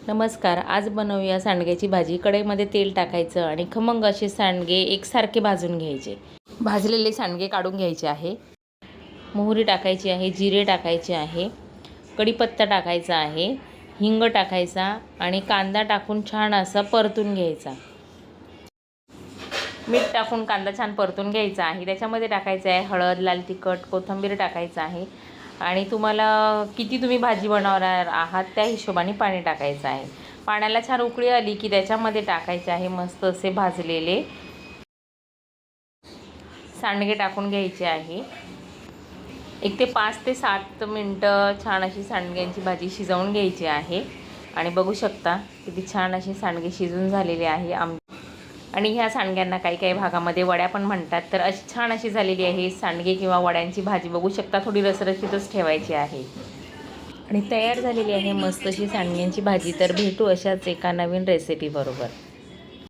नमस्कार. आज बनवूया सांडग्याची भाजी. कढईमध्ये तेल टाकायचं आणि खमंग असे सांडगे एकसारखे भाजून घ्यायचे. भाजलेले सांडगे काढून घ्यायचे आहे. मोहरी टाकायची आहे, जिरे टाकायचे आहे, कढीपत्ता टाकायचा आहे, हिंग टाकायचा आणि कांदा टाकून छान असा परतून घ्यायचा. मीठ टाकून कांदा छान परतून घ्यायचा आहे. त्याच्यामध्ये टाकायचं आहे हळद, लाल तिखट, कोथिंबीर टाकायचं आहे आणि तुम्हाला किती तुम्ही भाजी बनवणार आहात त्या हिशोबाने पाणी टाकायचं आहे. पाण्याला छान उकळी आली की त्याच्यामध्ये टाकायचे आहे मस्त असे भाजलेले सांडगे टाकून घ्यायचे आहे. 1 ते 5 ते 7 मिनटं छान अशी सांडग्यांची भाजी शिजवून घ्यायची आहे. आणि बघू शकता किती छान असे सांडगे शिजून झालेले आहे. आणि ह्या सांडग्यांना काही काही भागामध्ये वड्या पण म्हणतात. तर अशी छान अशी झालेली आहे सांडगे किंवा वड्यांची भाजी. बघू शकता थोडी रसरशीतच ठेवायची आहे आणि तयार झालेली आहे मस्त अशी सांडग्यांची भाजी. तर भेटू अशाच एका नवीन रेसिपी बरोबर.